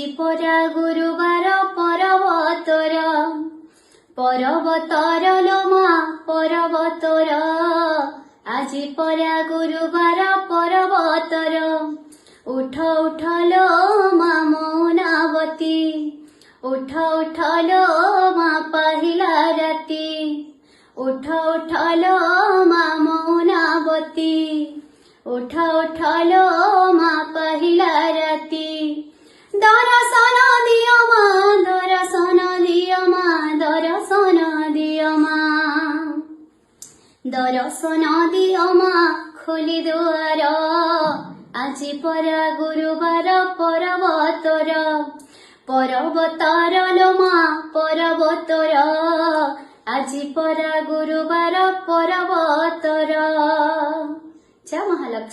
আজি পরা গুরুবার পর্বতর পর্বতর লোমা পর্বতর আজি পরা গুরুবার পর্বতর উঠ উঠ লো মা মৌনাবতী উঠ উঠ লো মা পাহিলা রাতি উঠ উঠ লো মা মৌনাবতী উঠ উঠ লো মা পাহিলা রাতি দর্শন দিও মা দর্শন দিও মা দর্শন দিও মা দর্শন দিও মা খোলি দুয়ার আজি পরা গুরুবার পর্বতর পর্বতর লোমা পর্বতর আজি পরা গুরুবার পর্বতর। জয় মহালক্ষ্মী।